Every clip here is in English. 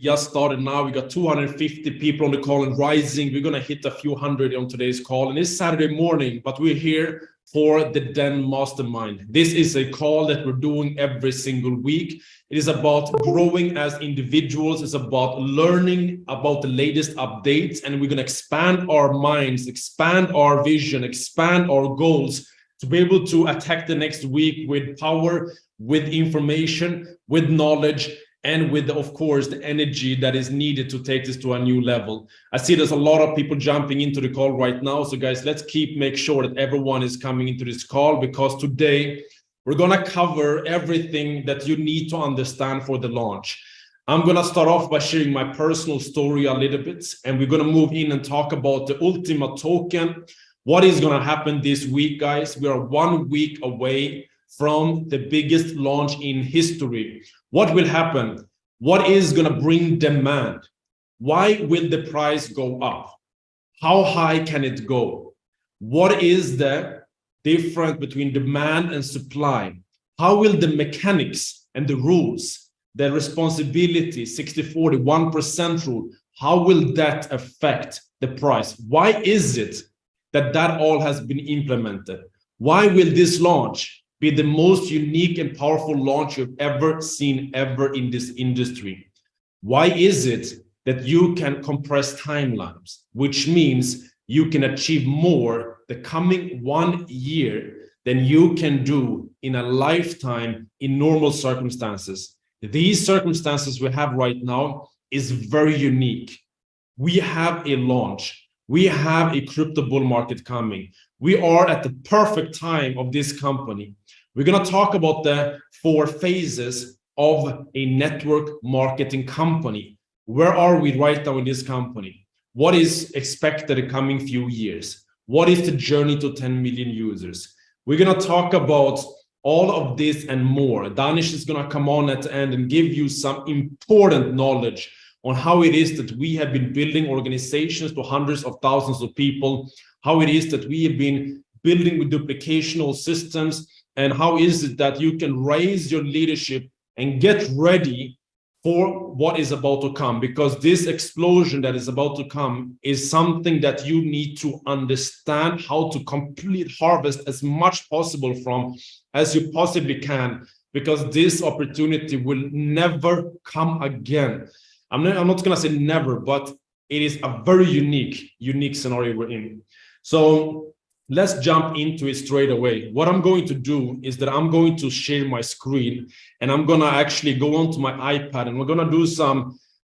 just started now. We got 250 people on the call and rising. We're going to hit a few hundred on today's call. And it's Saturday morning, but we're here for the Den Mastermind. This is a call that we're doing every single week. It is about growing as individuals. It's about learning about the latest updates. And we're going to expand our minds, expand our vision, expand our goals to be able to attack the next week with power, with information, with knowledge, and with, of course, the energy that is needed to take this to a new level. I see there's a lot of people jumping into the call right now. So guys, let's make sure that everyone is coming into this call, because today we're gonna cover everything that you need to understand for the launch. I'm gonna start off by sharing my personal story a little bit, and we're gonna move in and talk about the Ultima token. What is gonna happen this week, guys? We are 1 week away from the biggest launch in history. What will happen? What is going to bring demand? Why will the price go up? How high can it go? What is the difference between demand and supply? How will the mechanics and the rules, the responsibility, 60-40, 1% rule, how will that affect the price? Why is it that all has been implemented? Why will this launch be the most unique and powerful launch you've ever seen ever in this industry? Why is it that you can compress timelines, which means you can achieve more the coming 1 year than you can do in a lifetime in normal circumstances? These circumstances we have right now is very unique. We have a launch. We have a crypto bull market coming. We are at the perfect time of this company. We're going to talk about the 4 phases of a network marketing company. Where are we right now in this company? What is expected in the coming few years? What is the journey to 10 million users? We're going to talk about all of this and more. Danish is going to come on at the end and give you some important knowledge on how it is that we have been building organizations to hundreds of thousands of people, how it is that we have been building with duplicational systems, and how is it that you can raise your leadership and get ready for what is about to come, because this explosion that is about to come is something that you need to understand how to complete harvest as much possible from as you possibly can, because this opportunity will never come again. I'm not going to say never, but it is a very unique scenario we're in. So let's jump into it straight away. What I'm going to do is that I'm going to share my screen, and I'm going to actually go onto my iPad, and we're going to do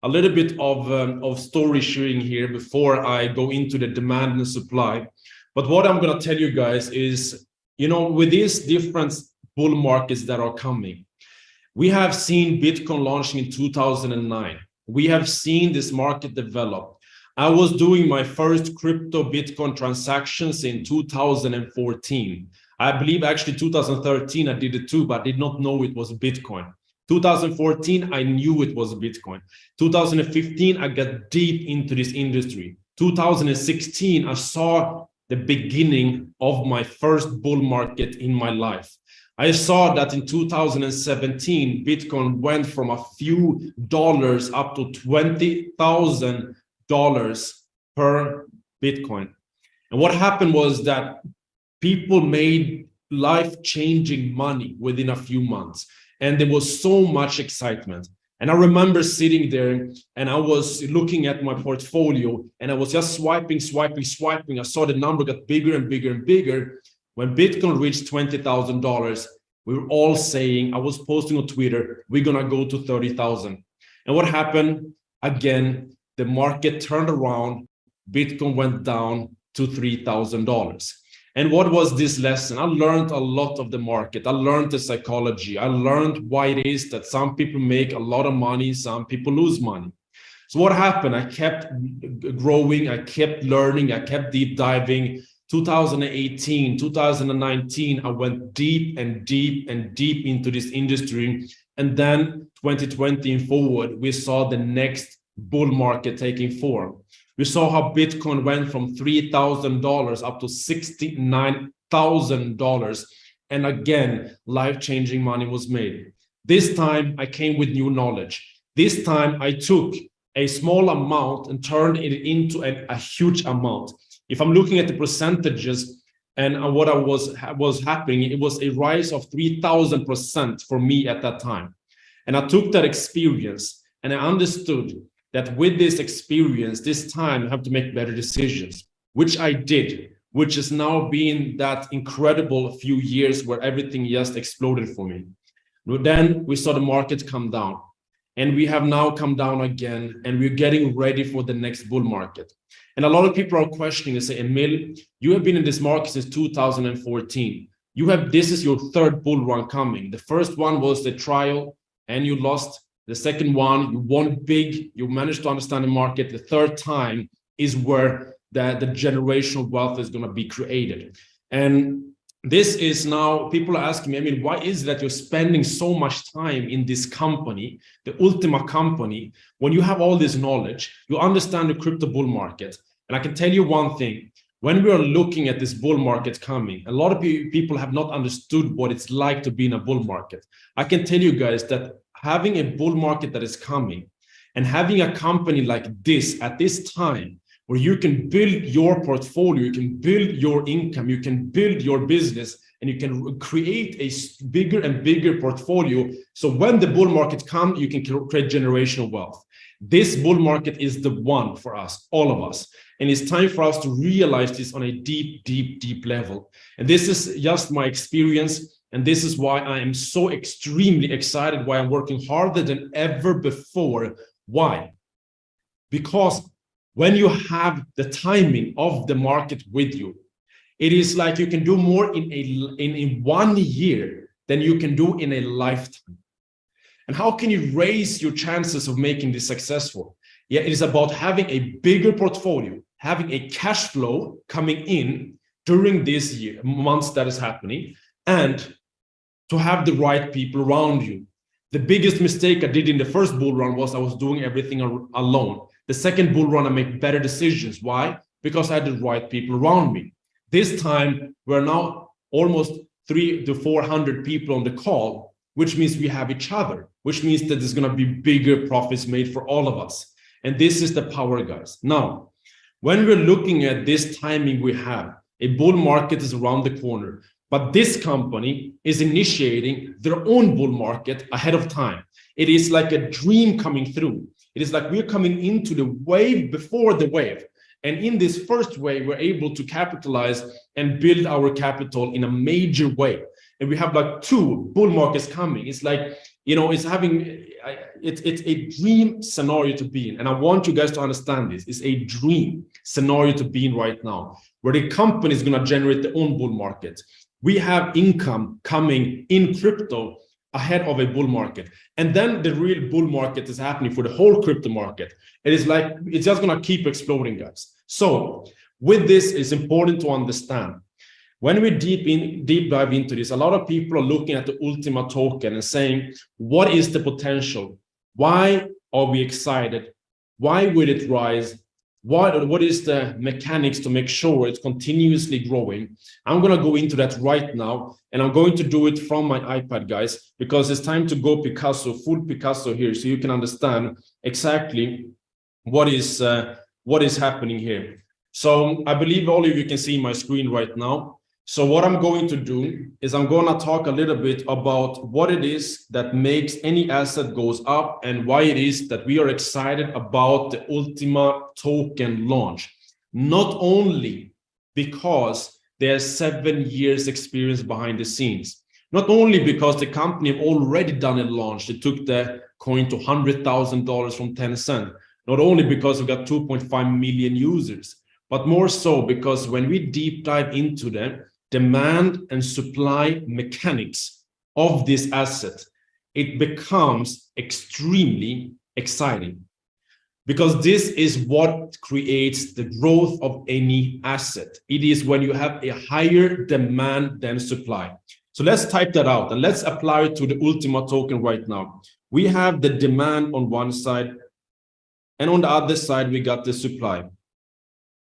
a little bit of story sharing here before I go into the demand and supply. But what I'm going to tell you guys is, with these different bull markets that are coming, we have seen Bitcoin launching in 2009. We have seen this market develop. I was doing my first crypto Bitcoin transactions in 2014. I believe actually 2013 I did it too, but I did not know it was Bitcoin. 2014, I knew it was Bitcoin. 2015, I got deep into this industry. 2016, I saw the beginning of my first bull market in my life. I saw that in 2017, Bitcoin went from a few dollars up to $20,000 per Bitcoin. And what happened was that people made life-changing money within a few months, and there was so much excitement. And I remember sitting there and I was looking at my portfolio, and I was just swiping. I saw the number got bigger and bigger and bigger. When Bitcoin reached $20,000, we were all saying, I was posting on Twitter, we're gonna go to 30,000. And what happened? Again, the market turned around, Bitcoin went down to $3,000. And what was this lesson? I learned a lot of the market. I learned the psychology. I learned why it is that some people make a lot of money, some people lose money. So what happened? I kept growing, I kept learning, I kept deep diving. 2018, 2019, I went deep into this industry. And then 2020 and forward, we saw the next bull market taking form. We saw how Bitcoin went from $3,000 up to $69,000. And again, life-changing money was made. This time I came with new knowledge. This time I took a small amount and turned it into a huge amount. If I'm looking at the percentages and what was happening, it was a rise of 3,000% for me at that time. And I took that experience and I understood that with this experience, this time I have to make better decisions, which I did, which has now been that incredible few years where everything just exploded for me. Then we saw the market come down. And we have now come down again, and we're getting ready for the next bull market. And a lot of people are questioning and say, Emil, you have been in this market since 2014. This is your third bull run coming. The first one was the trial and you lost. The second one, you won big, you managed to understand the market. The third time is where the generational wealth is going to be created. And this is now, people are asking me, I mean, why is it that you're spending so much time in this company, the Ultima company, when you have all this knowledge, you understand the crypto bull market. And I can tell you one thing, when we are looking at this bull market coming, a lot of people have not understood what it's like to be in a bull market. I can tell you guys that having a bull market that is coming and having a company like this at this time, where you can build your portfolio, you can build your income, you can build your business, and you can create a bigger and bigger portfolio. So when the bull market comes, you can create generational wealth. This bull market is the one for us, all of us. And it's time for us to realize this on a deep, deep, deep level. And this is just my experience. And this is why I am so extremely excited, why I'm working harder than ever before. Why? Because when you have the timing of the market with you, it is like you can do more in 1 year than you can do in a lifetime. And how can you raise your chances of making this successful? Yeah, it is about having a bigger portfolio, having a cash flow coming in during this year, months that is happening, and to have the right people around you. The biggest mistake I did in the first bull run was I was doing everything alone. The second bull run, I make better decisions. Why? Because I had the right people around me. This time, we're now almost 300 to 400 people on the call, which means we have each other, which means that there's going to be bigger profits made for all of us. And this is the power, guys. Now, when we're looking at this timing we have, a bull market is around the corner, but this company is initiating their own bull market ahead of time. It is like a dream coming through. It is like we're coming into the wave before the wave. And in this first wave, we're able to capitalize and build our capital in a major way. And we have like 2 bull markets coming. It's like, you know, it's a dream scenario to be in. And I want you guys to understand this. It's a dream scenario to be in right now, where the company is going to generate their own bull market. We have income coming in crypto ahead of a bull market. And then the real bull market is happening for the whole crypto market. It is like, it's just going to keep exploding, guys. So with this, it's important to understand, when we deep dive into this, a lot of people are looking at the Ultima token and saying, what is the potential? Why are we excited? Why will it rise? What is the mechanics to make sure it's continuously growing? I'm going to go into that right now, and I'm going to do it from my iPad, guys, because it's time to go Picasso, full Picasso here, so you can understand exactly what is happening here. So I believe all of you can see my screen right now. So what I'm going to do is I'm going to talk a little bit about what it is that makes any asset goes up and why it is that we are excited about the Ultima token launch. Not only because there's 7 years experience behind the scenes, not only because the company have already done a launch, they took the coin to $100,000 from Tencent, not only because we've got 2.5 million users, but more so because when we deep dive into the demand and supply mechanics of this asset, it becomes extremely exciting, because this is what creates the growth of any asset. It is when you have a higher demand than supply. So let's type that out and let's apply it to the Ultima token right now. We have the demand on one side, and on the other side, we got the supply.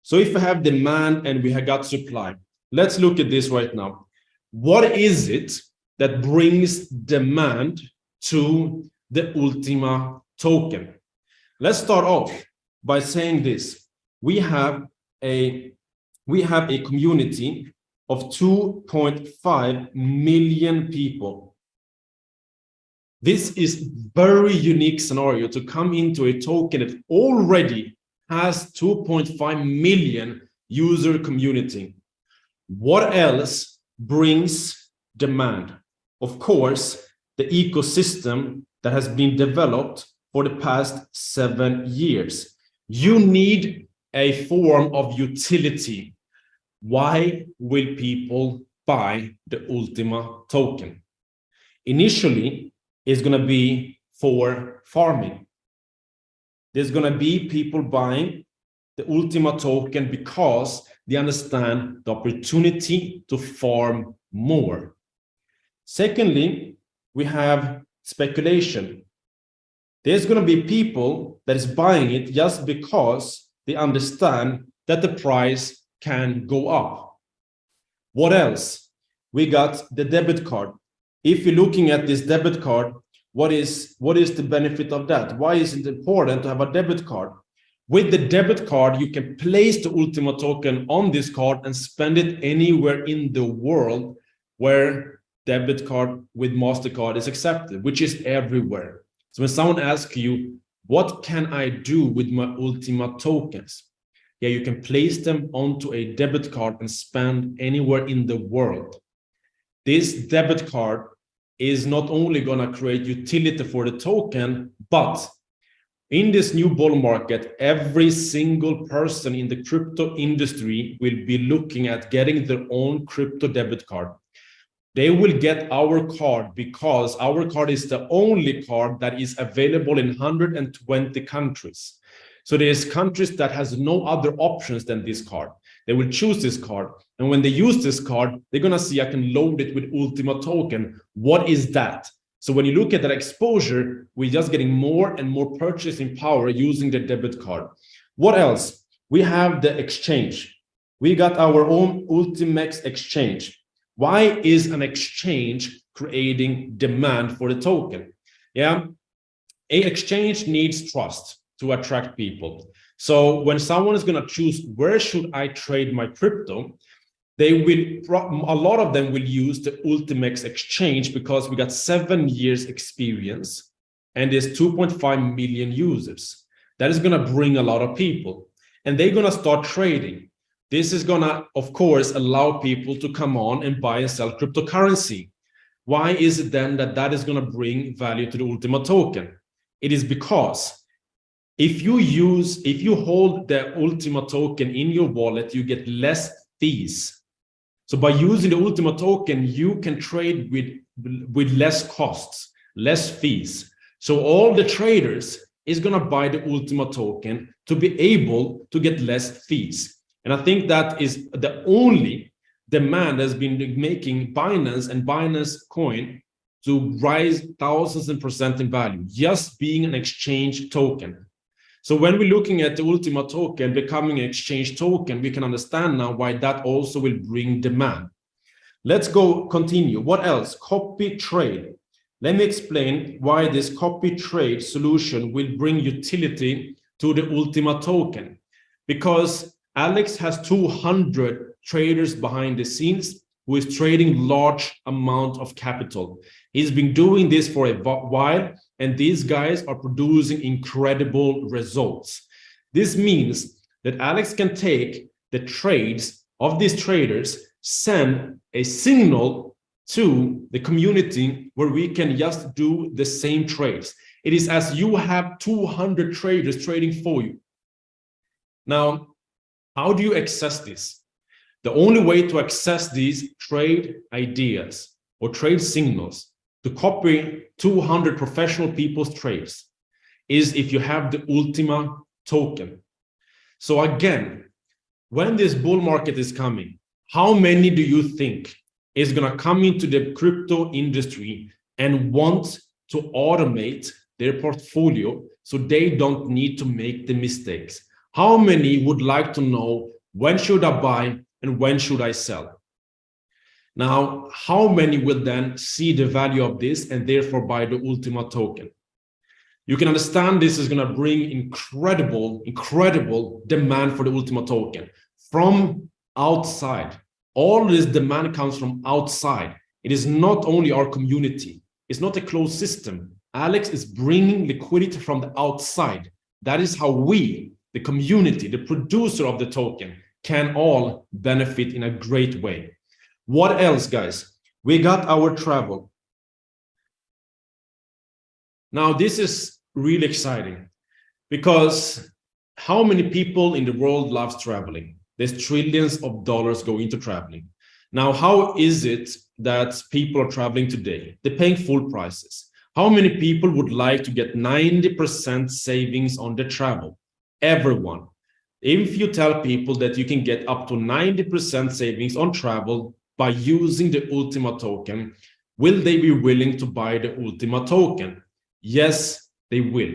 So if we have demand and we have got supply, let's look at this right now. What is it that brings demand to the Ultima token. Let's start off by saying this. We have a community of 2.5 million people. This is very unique scenario to come into a token that already has 2.5 million user community. What else brings demand? Of course, the ecosystem that has been developed for the past 7 years. You need a form of utility. Why will people buy the Ultima token? Initially, it's going to be for farming. There's going to be people buying the Ultima token because they understand the opportunity to farm more. Secondly, we have speculation. There's going to be people that is buying it just because they understand that the price can go up. What else? We got the debit card. If you're looking at this debit card, what is the benefit of that? Why is it important to have a debit card? With the debit card, you can place the Ultima token on this card and spend it anywhere in the world where debit card with MasterCard is accepted, which is everywhere. So when someone asks you, what can I do with my Ultima tokens? Yeah, you can place them onto a debit card and spend anywhere in the world. This debit card is not only going to create utility for the token, but in this new bull market, every single person in the crypto industry will be looking at getting their own crypto debit card. They will get our card because our card is the only card that is available in 120 countries. So there's countries that has no other options than this card. They will choose this card. And when they use this card, they're going to see I can load it with Ultima token. What is that? So when you look at that exposure, we're just getting more and more purchasing power using the debit card. What else? We have the exchange. We got our own UltimaX exchange. Why is an exchange creating demand for the token? Yeah, an exchange needs trust to attract people. So when someone is going to choose where should I trade my crypto, a lot of them will use the UltimaX exchange because we got 7 years experience and there's 2.5 million users. That is going to bring a lot of people and they're going to start trading. This is going to, of course, allow people to come on and buy and sell cryptocurrency. Why is it then that is going to bring value to the Ultima token? It is because if you hold the Ultima token in your wallet, you get less fees. So by using the Ultima token, you can trade with less costs, less fees. So all the traders is going to buy the Ultima token to be able to get less fees. And I think that is the only demand that's been making Binance and Binance Coin to rise thousands of % in value, just being an exchange token. So when we're looking at the Ultima token becoming an exchange token, we can understand now why that also will bring demand. Let's go continue. What else? Copy trade. Let me explain why this copy trade solution will bring utility to the Ultima token. Because Alex has 200 traders behind the scenes who is trading large amount of capital. He's been doing this for a while, and these guys are producing incredible results. This means that Alex can take the trades of these traders, send a signal to the community where we can just do the same trades. It is as you have 200 traders trading for you. Now, how do you access this? The only way to access these trade ideas or trade signals to copy 200 professional people's trades is if you have the Ultima token. So again, when this bull market is coming, how many do you think is going to come into the crypto industry and want to automate their portfolio so they don't need to make the mistakes? How many would like to know when should I buy and when should I sell? Now, how many will then see the value of this and therefore buy the Ultima token? You can understand this is going to bring incredible demand for the Ultima token from outside. All this demand comes from outside. It is not only our community. It's not a closed system. Alex is bringing liquidity from the outside. That is how we, the community, the producer of the token, can all benefit in a great way. What else, guys? We got our travel. Now, this is really exciting because how many people in the world loves traveling? There's trillions of dollars go into traveling. Now, how is it that people are traveling today? They're paying full prices. How many people would like to get 90% savings on their travel? Everyone. If you tell people that you can get up to 90% savings on travel by using the Ultima token, will they be willing to buy the Ultima token? Yes, they will.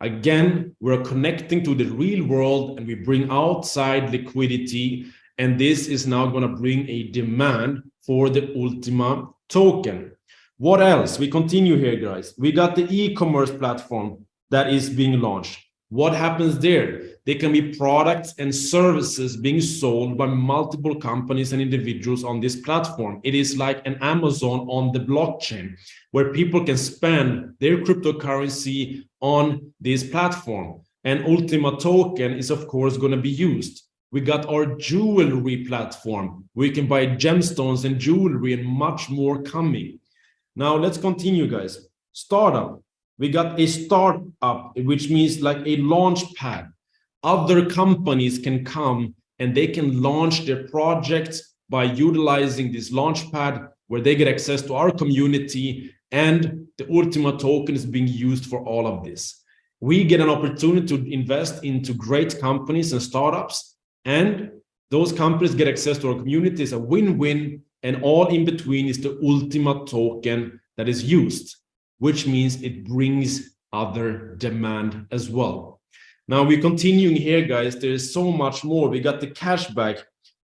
Again, we're connecting to the real world and we bring outside liquidity, and this is now going to bring a demand for the Ultima token. What else? We continue here, guys. We got the e-commerce platform that is being launched. What happens there? There can be products and services being sold by multiple companies and individuals on this platform. It is like an Amazon on the blockchain, where people can spend their cryptocurrency on this platform. And Ultima token is, of course, going to be used. We got our jewelry platform. We can buy gemstones and jewelry and much more coming. Now, let's continue, guys. Startup. We got a startup, which means like a launch pad. Other companies can come and they can launch their projects by utilizing this launch pad, where they get access to our community, and the Ultima token is being used for all of this. We get an opportunity to invest into great companies and startups, and those companies get access to our community. It's a win-win, and all in between is the Ultima token that is used, which means it brings other demand as well. Now we're continuing here, guys. There is so much more. We got the cashback.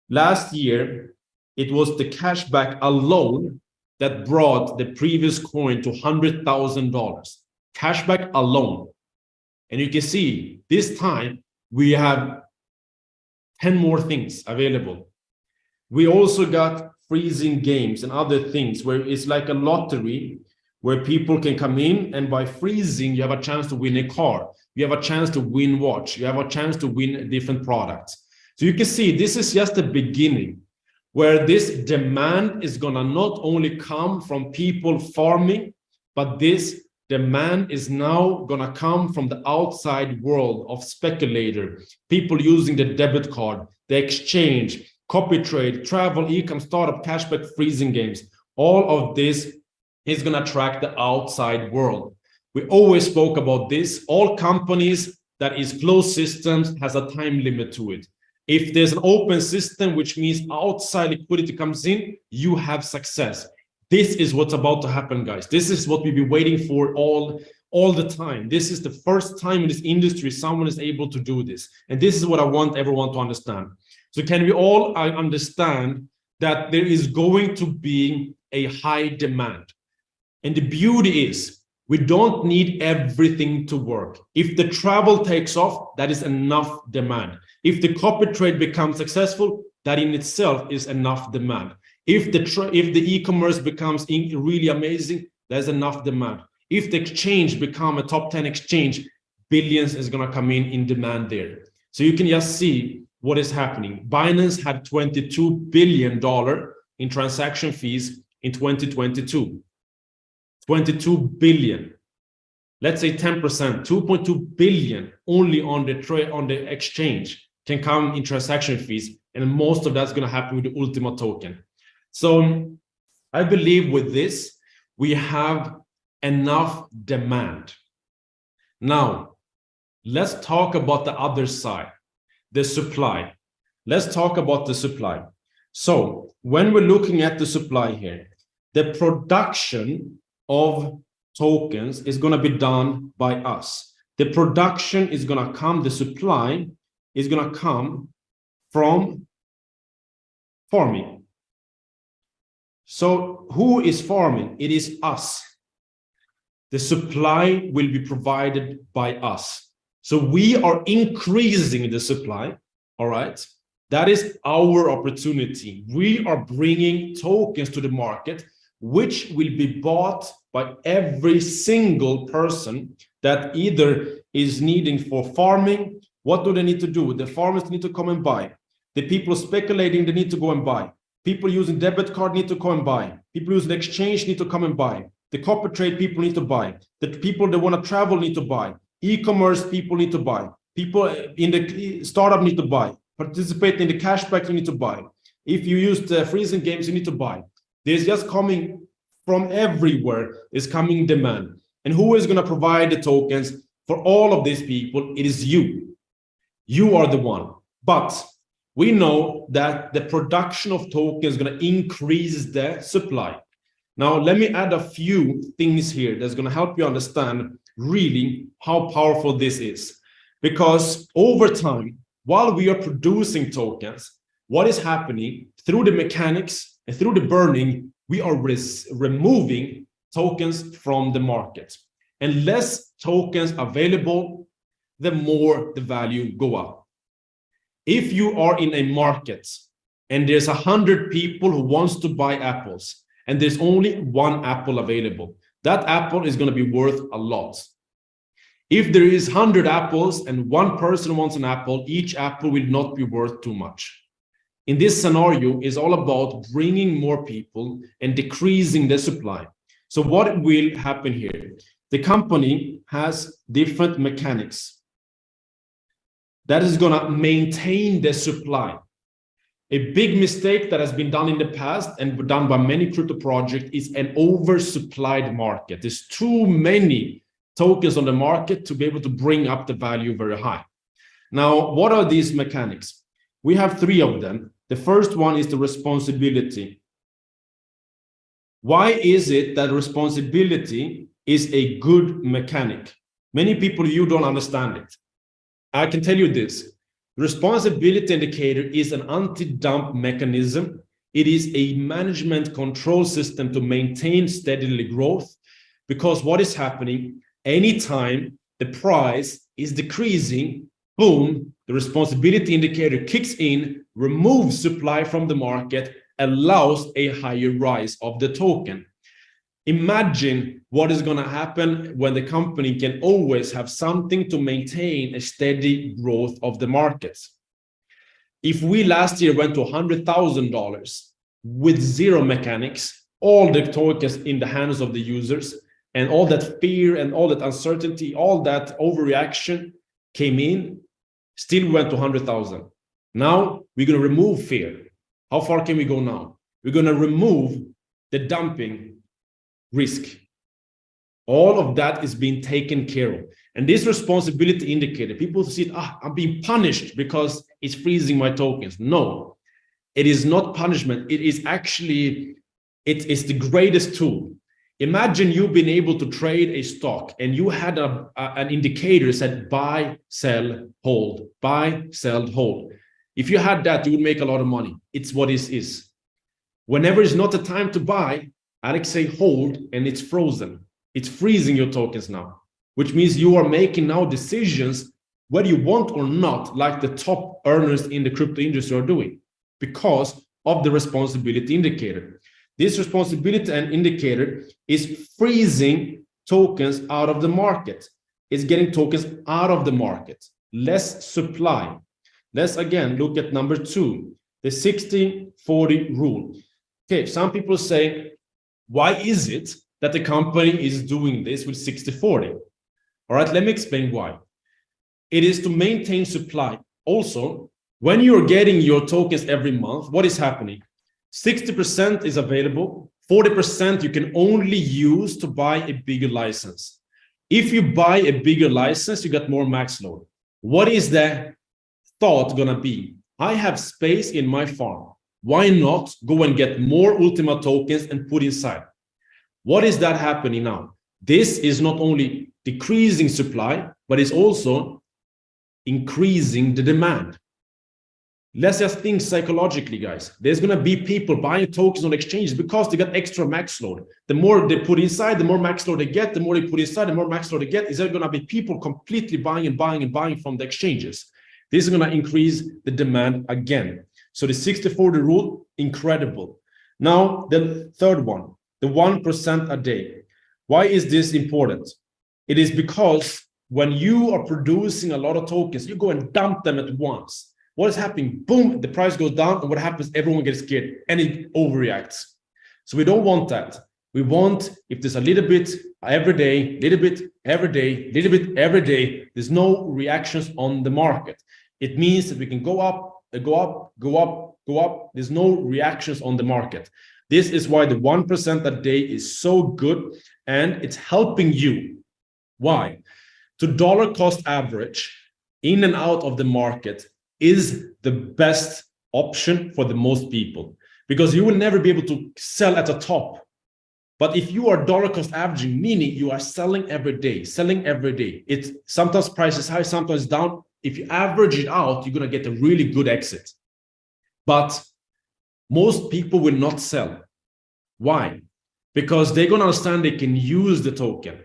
Last year, it was the cashback alone that brought the previous coin to $100,000. Cashback alone. And you can see this time we have 10 more things available. We also got freezing games and other things where it's like a lottery where people can come in, and by freezing, you have a chance to win a car. You have a chance to win watch. You have a chance to win different products. So you can see this is just the beginning, where this demand is gonna not only come from people farming, but this demand is now gonna come from the outside world of speculator, people using the debit card, the exchange, copy trade, travel, e-com, startup, cashback, freezing games. All of this is going to attract the outside world. We always spoke about this. All companies that is closed systems has a time limit to it. If there's an open system, which means outside liquidity comes in, you have success. This is what's about to happen, guys. This is what we've been waiting for all the time. This is the first time in this industry someone is able to do this. And this is what I want everyone to understand. So can we all understand that there is going to be a high demand? And the beauty is we don't need everything to work. If the travel takes off, that is enough demand. If the copy trade becomes successful, that in itself is enough demand. If the e-commerce becomes really amazing, there's enough demand. If the exchange become a top 10 exchange, billions is going to come in demand there. So you can just see what is happening. Binance had $22 billion in transaction fees in 2022. 22 billion. Let's say 10%, 2.2 billion only on the exchange can come in transaction fees, and most of that's going to happen with the Ultima token. So I believe with this, we have enough demand. Now, let's talk about the other side, the supply. Let's talk about the supply. So when we're looking at the supply here, the production of tokens is going to be done by us. The production is going to come, the supply is going to come from farming. So who is farming? It is us. the supply will be provided by us. So we are increasing the supply, all right? That is our opportunity. We are bringing tokens to the market, which will be bought by every single person that either is needing for farming. What do they need to do? The farmers need to come and buy. The people speculating, they need to go and buy. People using debit card need to come and buy. People using exchange need to come and buy. The copper trade people need to buy. The people that want to travel need to buy. E-commerce people need to buy. People in the startup need to buy. Participate in the cashback, you need to buy. If you use the freezing games, you need to buy. There's just coming from everywhere is coming demand. And who is going to provide the tokens for all of these people? It is you. You are the one. But we know that the production of tokens is going to increase the supply. Now, let me add a few things here that's going to help you understand really how powerful this is. Because over time, while we are producing tokens, what is happening through the mechanics and through the burning, we are removing tokens from the market. And less tokens available, the more the value go up. If you are in a market and there's 100 people who wants to buy apples and there's only one apple available, that apple is going to be worth a lot. If there is 100 apples and one person wants an apple, each apple will not be worth too much. In this scenario, is all about bringing more people and decreasing the supply. So what will happen here? The company has different mechanics that is going to maintain the supply. A big mistake that has been done in the past and done by many crypto projects is an oversupplied market. There's too many tokens on the market to be able to bring up the value very high. Now, what are these mechanics? We have three of them. The first one is the responsibility. Why is it that responsibility is a good mechanic? Many people, you don't understand it. I can tell you this. Responsibility indicator is an anti-dump mechanism. It is a management control system to maintain steadily growth, because what is happening anytime the price is decreasing, boom, the responsibility indicator kicks in, removes supply from the market, allows a higher rise of the token. Imagine what is going to happen when the company can always have something to maintain a steady growth of the markets. If we last year went to $100,000 with zero mechanics, all the tokens in the hands of the users, and all that fear and all that uncertainty, all that overreaction came in, still went to 100,000. Now we're going to remove fear. How far can we go now? We're going to remove the dumping risk. All of that is being taken care of. And this responsibility indicator, people see it, I'm being punished because it's freezing my tokens. No, it is not punishment. It is actually, it's the greatest tool. Imagine you've been able to trade a stock and you had an indicator that said buy, sell, hold, buy, sell, hold. If you had that, you would make a lot of money. It's what it is. Whenever it's not the time to buy, Alex say hold, and it's frozen. It's freezing your tokens now, which means you are making now decisions whether you want or not, like the top earners in the crypto industry are doing, because of the responsibility indicator. This responsibility and indicator is freezing tokens out of the market. It's getting tokens out of the market, less supply. Let's again look at number 2, the 60-40 rule. Okay, some people say, why is it that the company is doing this with 60-40? All right, let me explain why. It is to maintain supply. Also, when you're getting your tokens every month, what is happening? 60% is available, 40% you can only use to buy a bigger license. If you buy a bigger license, you get more max load. What is the thought gonna be? I have space in my farm. Why not go and get more ultima tokens and put inside? What is that happening now? This is not only decreasing supply, but it's also increasing the demand. Let's just think psychologically, guys. There's going to be people buying tokens on exchanges because they got extra max load. The more they put inside, the more max load they get. The more they put inside, the more max load they get. Is there going to be people completely buying and buying and buying from the exchanges? This is going to increase the demand again. So the 60-40 rule, incredible. Now, the third one, the 1% a day. Why is this important? It is because when you are producing a lot of tokens, you go and dump them at once. What is happening? Boom, the price goes down, and what happens? Everyone gets scared and it overreacts. So we don't want that. We want, if there's a little bit every day, little bit every day, little bit every day, there's no reactions on the market. It means that we can go up, go up, go up, go up. There's no reactions on the market. This is why the 1% a day is so good, and it's helping you. Why? To dollar cost average in and out of the market is the best option for the most people, because you will never be able to sell at the top. But if you are dollar cost averaging, meaning you are selling every day, it's sometimes price is high, sometimes down. If you average it out, you're going to get a really good exit. But most people will not sell. Why? Because they're going to understand they can use the token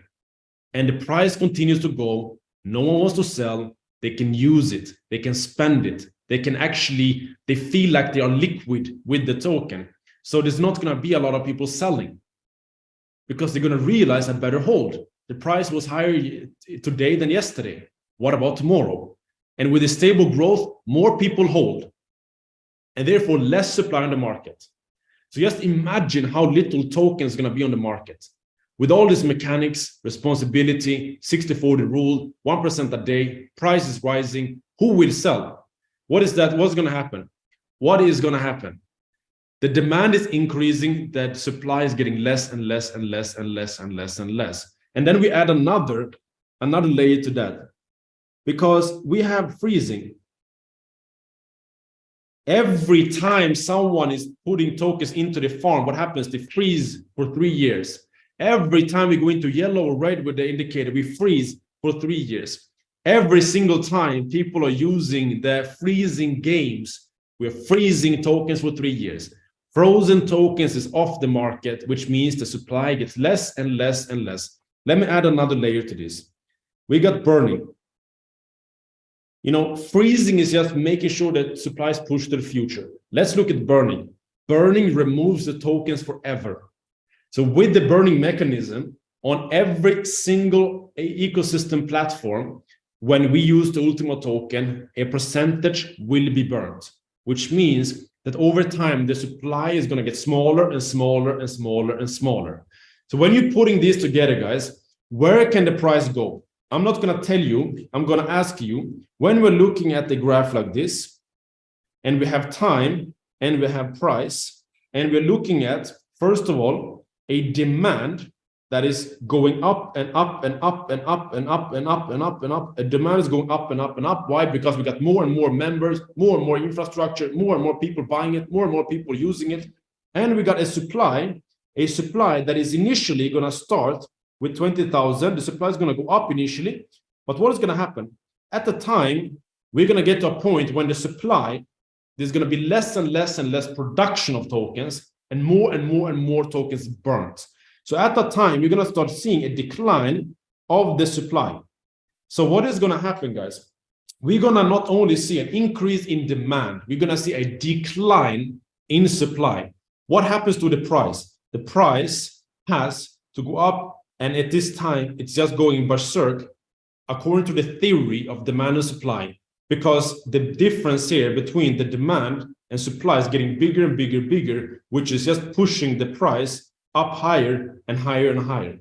and the price continues to go. No one wants to sell. They can use it. They can spend it. They can actually, they feel like they are liquid with the token. So there's not going to be a lot of people selling because they're going to realize I better hold. The price was higher today than yesterday. What about tomorrow? And with a stable growth, more people hold and therefore less supply on the market. So just imagine how little tokens is going to be on the market. With all these mechanics, responsibility, 60-40 rule, 1% a day, price is rising, who will sell? What is that? What's going to happen? What is going to happen? The demand is increasing, that supply is getting less and less and less and less and less and less. And then we add another layer to that, because we have freezing. Every time someone is putting tokens into the farm, what happens? They freeze for 3 years. Every time we go into yellow or red with the indicator, we freeze for 3 years. Every single time people are using the freezing games, we're freezing tokens for 3 years. Frozen tokens is off the market, which means the supply gets less and less and less. Let me add another layer to this. We got burning. You know, freezing is just making sure that supply is pushed to the future. Let's look at burning. Burning removes the tokens forever. So with the burning mechanism on every single ecosystem platform, when we use the Ultima token, a percentage will be burnt, which means that over time, the supply is going to get smaller and smaller and smaller and smaller. So when you're putting these together, guys, where can the price go? I'm not going to tell you, I'm going to ask you, when we're looking at the graph like this, and we have time, and we have price, and we're looking at, first of all, a demand that is going up and up and up and up and up and up and up and up. A demand is going up and up and up. Why? Because we got more and more members, more and more infrastructure, more and more people buying it, more and more people using it. And we got a supply that is initially going to start with 20,000. The supply is going to go up initially. But what is going to happen? At the time, we're going to get to a point when the supply, there's going to be less and less and less production of tokens, and more and more and more tokens burnt. So at that time, you're going to start seeing a decline of the supply. So what is going to happen, guys? We're going to not only see an increase in demand, we're going to see a decline in supply. What happens to the price? The price has to go up, and at this time, it's just going berserk according to the theory of demand and supply, because the difference here between the demand and supply is getting bigger and bigger and bigger, which is just pushing the price up higher and higher and higher.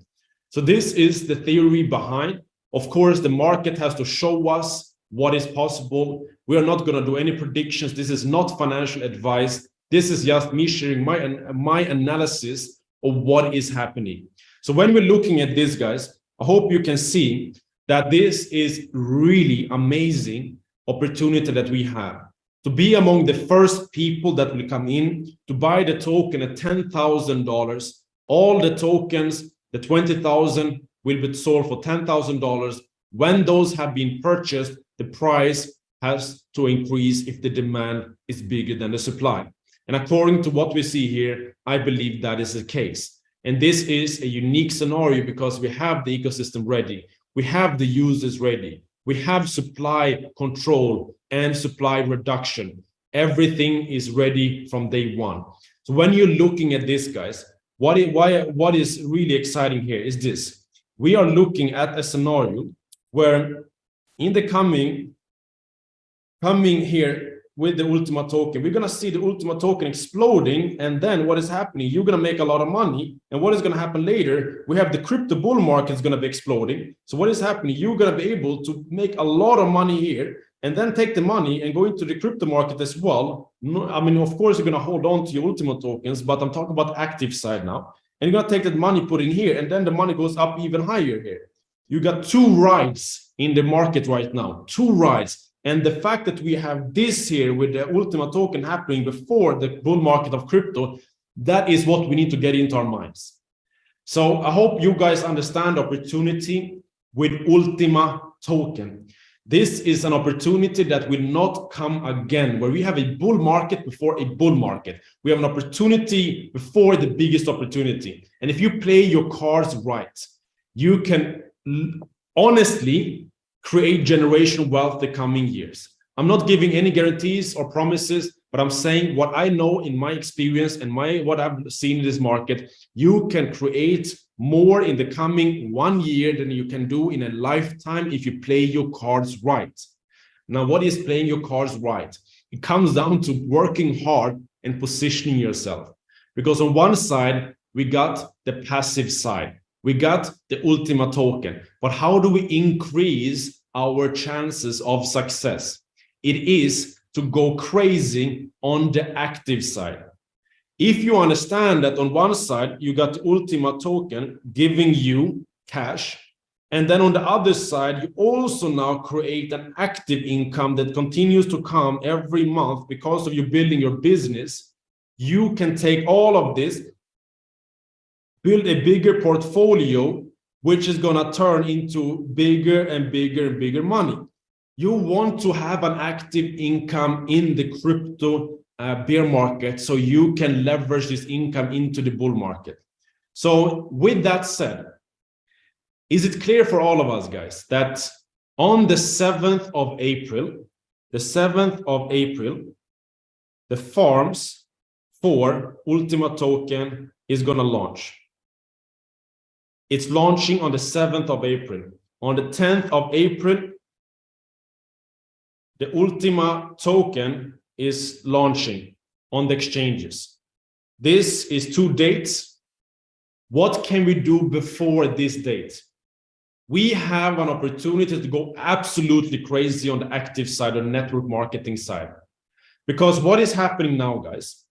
So this is the theory behind. Of course, the market has to show us what is possible. We are not going to do any predictions. This is not financial advice. This is just me sharing my analysis of what is happening. So when we're looking at this, guys, I hope you can see that this is really amazing opportunity that we have to be among the first people that will come in to buy the token at $10,000. All the tokens, the 20,000 will be sold for $10,000. When those have been purchased, the price has to increase if the demand is bigger than the supply. And according to what we see here, I believe that is the case. And this is a unique scenario because we have the ecosystem ready. We have the users ready. We have supply control and supply reduction. Everything is ready from day one. So when you're looking at this, guys, what is really exciting here is this. We are looking at a scenario where in the coming here with the Ultima token, we're going to see the Ultima token exploding. And then what is happening? You're going to make a lot of money. And what is going to happen later? We have the crypto bull market is going to be exploding. So what is happening? You're going to be able to make a lot of money here and then take the money and go into the crypto market as well. I mean, of course, you're going to hold on to your Ultima tokens, but I'm talking about active side now. And you're going to take that money, put in here, and then the money goes up even higher here. You got two rides in the market right now, two rides. And the fact that we have this here with the Ultima token happening before the bull market of crypto, that is what we need to get into our minds. So I hope you guys understand the opportunity with Ultima token. This is an opportunity that will not come again, where we have a bull market before a bull market. We have an opportunity before the biggest opportunity. And if you play your cards right, you can honestly create generational wealth the coming years. I'm not giving any guarantees or promises, but I'm saying what I know in my experience and what I've seen in this market. You can create more in the coming 1 year than you can do in a lifetime if you play your cards right. Now, what is playing your cards right? It comes down to working hard and positioning yourself. Because on one side, we got the passive side. We got the Ultima token, but how do we increase our chances of success? It is to go crazy on the active side. If you understand that on one side, you got the Ultima token giving you cash, and then on the other side, you also now create an active income that continues to come every month because of you building your business, you can take all of this, build a bigger portfolio, which is going to turn into bigger and bigger and bigger money. You want to have an active income in the crypto bear market so you can leverage this income into the bull market. So with that said, is it clear for all of us, guys, that on the 7th of April, the farms for Ultima token is going to launch. It's launching on the 7th of April. On the 10th of April, the Ultima token is launching on the exchanges. This is 2 dates. What can we do before this date? We have an opportunity to go absolutely crazy on the active side, on the network marketing side. Because what is happening now, guys?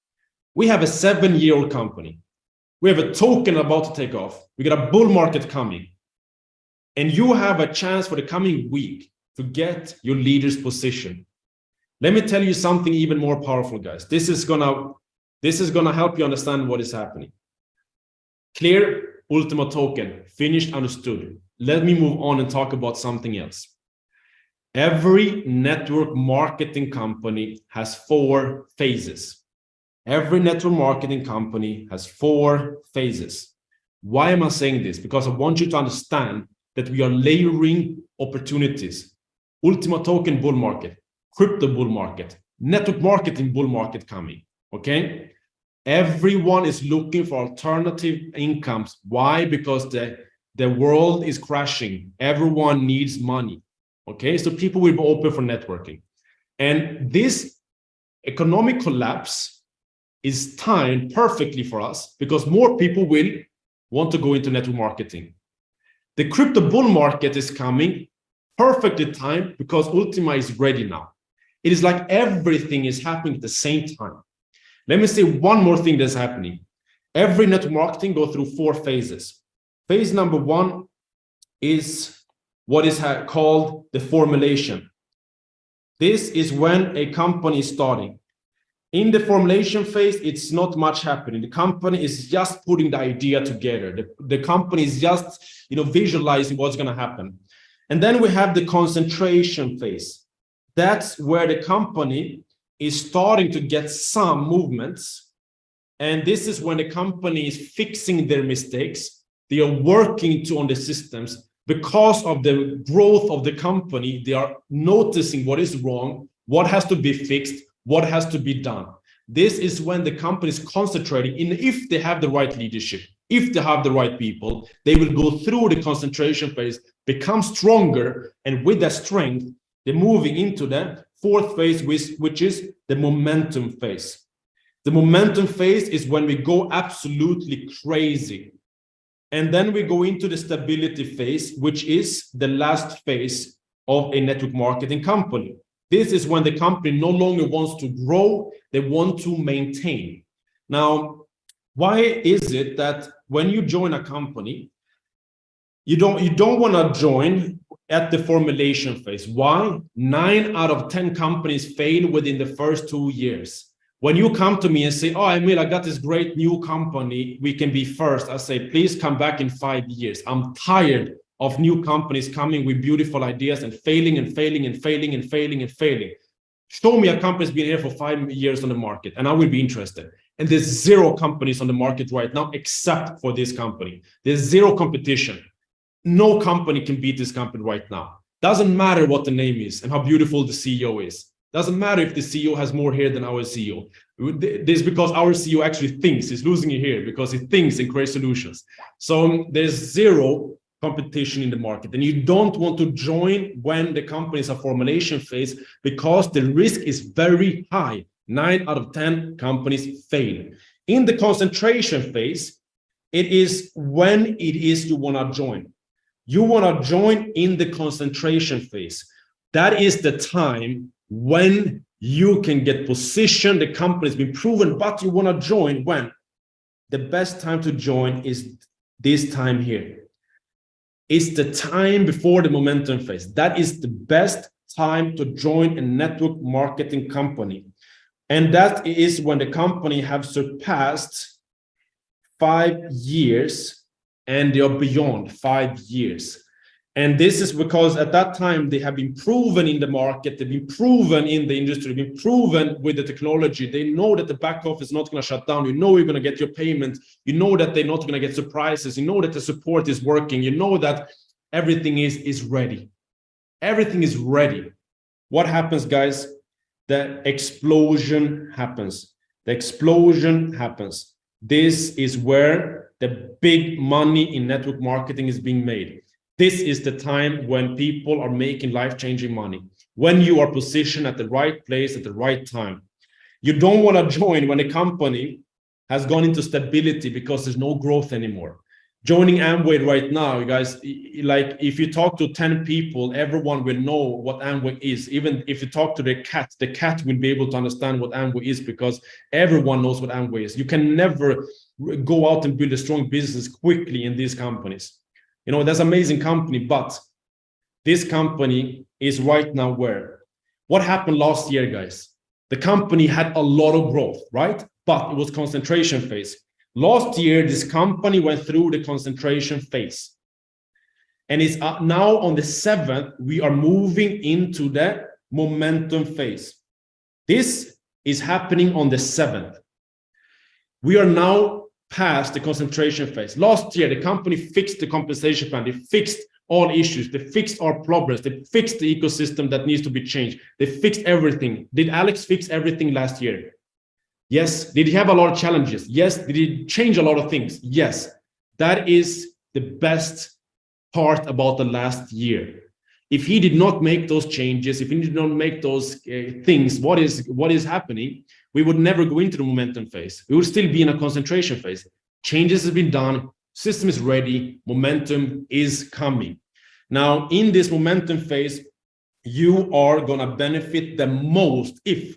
We have a 7-year-old company. We have a token about to take off. We got a bull market coming. And you have a chance for the coming week to get your leader's position. Let me tell you something even more powerful, guys. This is gonna help you understand what is happening. Clear, Ultima token, finished, understood. Let me move on and talk about something else. Every network marketing company has 4 phases. Every network marketing company has 4 phases. Why am I saying this? Because I want you to understand that we are layering opportunities. Ultima token bull market, crypto bull market, network marketing bull market coming, okay? Everyone is looking for alternative incomes. Why? Because the world is crashing. Everyone needs money, okay? So people will be open for networking. And this economic collapse is timed perfectly for us because more people will want to go into network marketing. The crypto bull market is coming perfectly timed because Ultima is ready now. It is like everything is happening at the same time. Let me say one more thing that's happening. Every network marketing goes through 4 phases. Phase number 1 is what is called the formulation. This is when a company is starting. In the formulation phase, it's not much happening. The company is just putting the idea together. The company is just, visualizing what's going to happen. And then we have the concentration phase. that's where the company is starting to get some movements. And this is when the company is fixing their mistakes. They are working on the systems. Because of the growth of the company, they are noticing what is wrong, what has to be fixed, what has to be done. This is when the company is concentrating in, if they have the right leadership, if they have the right people, they will go through the concentration phase, become stronger, and with that strength, they're moving into the fourth phase, which is the momentum phase. The momentum phase is when we go absolutely crazy. And then we go into the stability phase, which is the last phase of a network marketing company. This is when the company no longer wants to grow, they want to maintain. Now, why is it that when you join a company, you don't want to join at the formulation phase? Why? 9 out of 10 companies fail within the first 2 years. When you come to me and say, oh, Emil, I got this great new company, we can be first. I say, please come back in 5 years. I'm tired of new companies coming with beautiful ideas and failing and failing and failing and failing and failing. Show me a company's been here for 5 years on the market and I will be interested. And there's 0 companies on the market right now, except for this company. There's 0 competition. No company can beat this company right now. Doesn't matter what the name is and how beautiful the CEO is. Doesn't matter if the CEO has more hair than our CEO. This is because our CEO actually thinks he's losing his hair because he thinks and creates solutions. So there's 0 competition in the market, and you don't want to join when the company is a formulation phase because the risk is very high. 9 out of 10 companies fail. In the concentration phase, it is when it is you want to join. You want to join in the concentration phase. That is the time when you can get positioned, the company's been proven, but you want to join when? The best time to join is this time here. It's the time before the momentum phase. That is the best time to join a network marketing company. And that is when the company have surpassed 5 years and they are beyond 5 years. And this is because at that time, they have been proven in the market, they've been proven in the industry, they've been proven with the technology. They know that the back office is not going to shut down. You know you're going to get your payment. You know that they're not going to get surprises. You know that the support is working. You know that everything is ready. Everything is ready. What happens, guys? The explosion happens. The explosion happens. This is where the big money in network marketing is being made. This is the time when people are making life-changing money, when you are positioned at the right place at the right time. You don't want to join when a company has gone into stability because there's no growth anymore. Joining Amway right now, you guys, like if you talk to 10 people, everyone will know what Amway is. Even if you talk to the cat will be able to understand what Amway is because everyone knows what Amway is. You can never go out and build a strong business quickly in these companies. You know, that's an amazing company, but this company is right now where? What happened last year, guys? The company had a lot of growth, right? But it was concentration phase. Last year, this company went through the concentration phase. And it's now on the 7th, we are moving into the momentum phase. This is happening on the 7th. We are now past the concentration phase. Last year, the company fixed the compensation plan. They fixed all issues. They fixed our problems. They fixed the ecosystem that needs to be changed. They fixed everything. Did Alex fix everything last year? Yes. Did he have a lot of challenges? Yes. Did he change a lot of things? Yes. That is the best part about the last year. If he did not make those changes, if he did not make those things, what is happening? We would never go into the momentum phase. We would still be in a concentration phase. Changes have been done. System is ready. Momentum is coming. Now, in this momentum phase, you are going to benefit the most if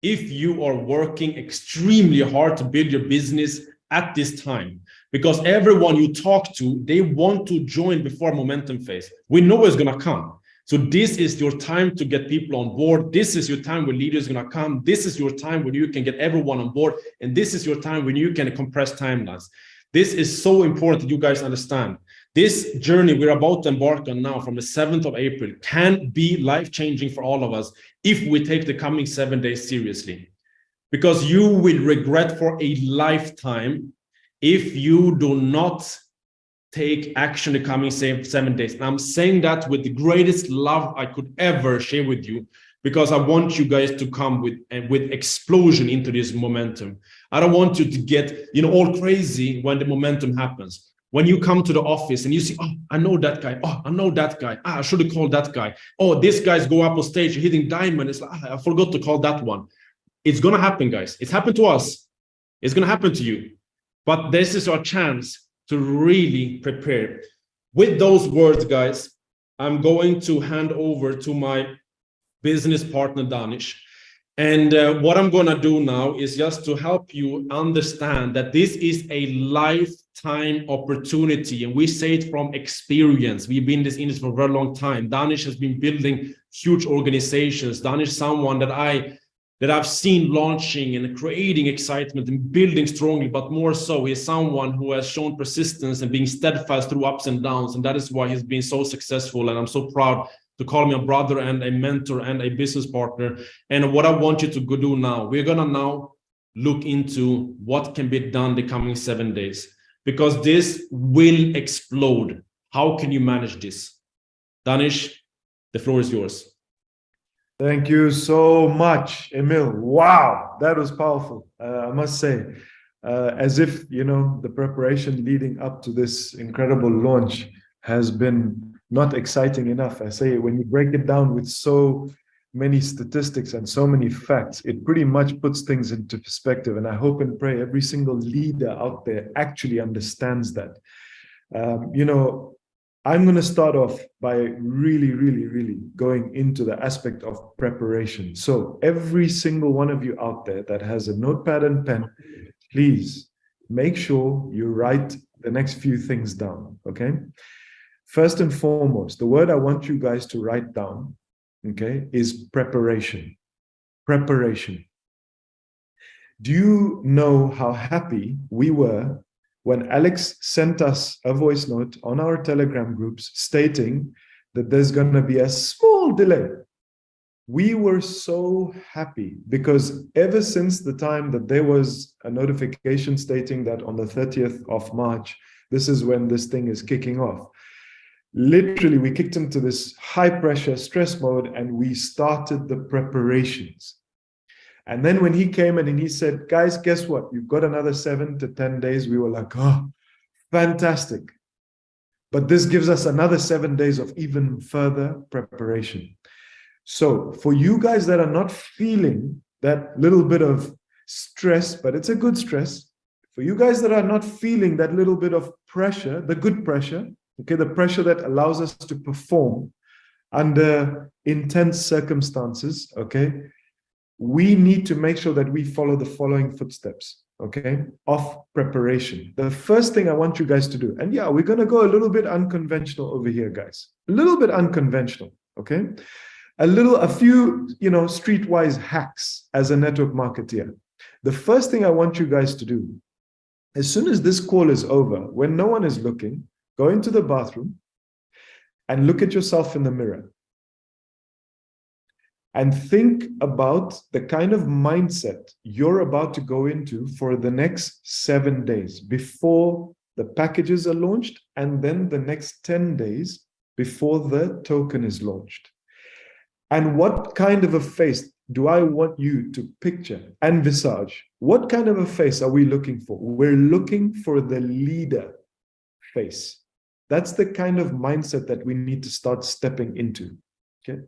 you are working extremely hard to build your business at this time. Because everyone you talk to, they want to join before momentum phase. We know it's going to come. So this is your time to get people on board. This is your time when leaders are going to come. This is your time when you can get everyone on board. And this is your time when you can compress timelines. This is so important that you guys understand This journey we're about to embark on now from the 7th of April can be life-changing for all of us if we take the coming 7 days seriously. Because you will regret for a lifetime if you do not take action the coming 7 days. And I'm saying that with the greatest love I could ever share with you, because I want you guys to come with explosion into this momentum. I don't want you to get, all crazy when the momentum happens. When you come to the office and you see, oh, I know that guy. Oh, I know that guy. I should have called that guy. Oh, this guy's go up on stage hitting diamond. It's like, I forgot to call that one. It's going to happen, guys. It's happened to us. It's going to happen to you. But this is our chance to really prepare. With those words, guys, I'm going to hand over to my business partner, Danish. And what I'm going to do now is just to help you understand that this is a lifetime opportunity. And we say it from experience. We've been in this industry for a very long time. Danish has been building huge organizations. Danish is someone that I've seen launching and creating excitement and building strongly, but more so, he's someone who has shown persistence and being steadfast through ups and downs. And that is why he's been so successful. And I'm so proud to call him a brother and a mentor and a business partner. And what I want you to go do now, we're going to now look into what can be done the coming 7 days, because this will explode. How can you manage this? Danish, the floor is yours. Thank you so much, Emil. Wow, that was powerful. I must say, as if, the preparation leading up to this incredible launch has been not exciting enough. I say, when you break it down with so many statistics and so many facts, it pretty much puts things into perspective. And I hope and pray every single leader out there actually understands that. I'm going to start off by really going into the aspect of preparation. So every single one of you out there that has a notepad and pen, please make sure you write the next few things down, okay? First and foremost, the word I want you guys to write down, okay, is preparation. Preparation. Do you know how happy we were when Alex sent us a voice note on our Telegram groups stating that there's going to be a small delay? We were so happy, because ever since the time that there was a notification stating that on the 30th of March, this is when this thing is kicking off, literally we kicked into this high pressure stress mode and we started the preparations. And then when he came in and he said, guys, guess what? You've got another 7 to 10 days. We were like, oh, fantastic. But this gives us another 7 days of even further preparation. So for you guys that are not feeling that little bit of stress, but it's a good stress, for you guys that are not feeling that little bit of pressure, the good pressure, okay, the pressure that allows us to perform under intense circumstances, okay, we need to make sure that we follow the following footsteps, okay, of preparation. The first thing I want you guys to do, and yeah, we're going to go a little bit unconventional over here, guys, a little bit unconventional, okay, a few, streetwise hacks as a network marketeer. The first thing I want you guys to do, as soon as this call is over, when no one is looking, go into the bathroom and look at yourself in the mirror. And think about the kind of mindset you're about to go into for the next 7 days before the packages are launched, and then the next 10 days before the token is launched. And what kind of a face do I want you to picture and visage? What kind of a face are we looking for? We're looking for the leader face. That's the kind of mindset that we need to start stepping into, okay?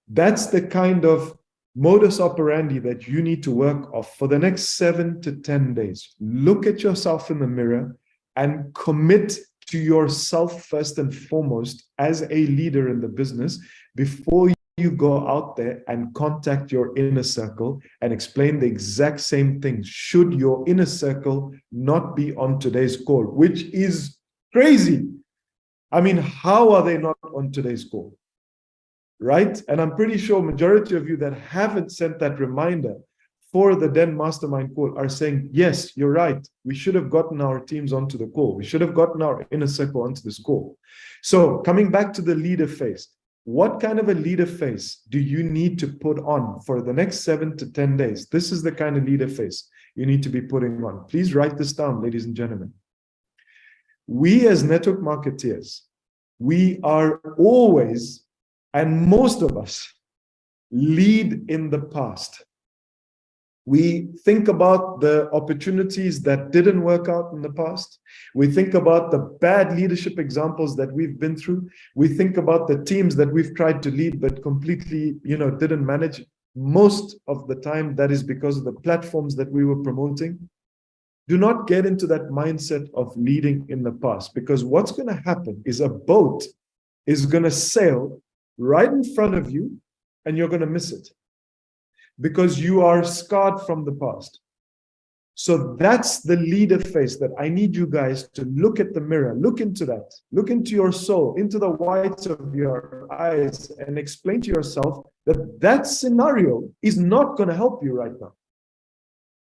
That's the kind of modus operandi that you need to work off for the next 7 to 10 days. Look at yourself in the mirror and commit to yourself first and foremost as a leader in the business before you go out there and contact your inner circle and explain the exact same thing. Should your inner circle not be on today's call, which is crazy. I mean, how are they not on today's call? Right? And I'm pretty sure majority of you that haven't sent that reminder for the Den Mastermind call are saying, yes, you're right. We should have gotten our teams onto the call. We should have gotten our inner circle onto this call. So coming back to the leader phase, what kind of a leader phase do you need to put on for the next 7 to 10 days? This is the kind of leader phase you need to be putting on. Please write this down, ladies and gentlemen. We as network marketeers, we are always, and most of us, lead in the past. We think about the opportunities that didn't work out in the past. We think about the bad leadership examples that we've been through. We think about the teams that we've tried to lead but completely, didn't manage. Most of the time, that is because of the platforms that we were promoting. Do not get into that mindset of leading in the past, because what's going to happen is a boat is going to sail right in front of you and you're going to miss it, because you are scarred from the past. So that's the leader phase that I need you guys to look at the mirror, look into that, look into your soul, into the whites of your eyes, and explain to yourself that that scenario is not going to help you right now.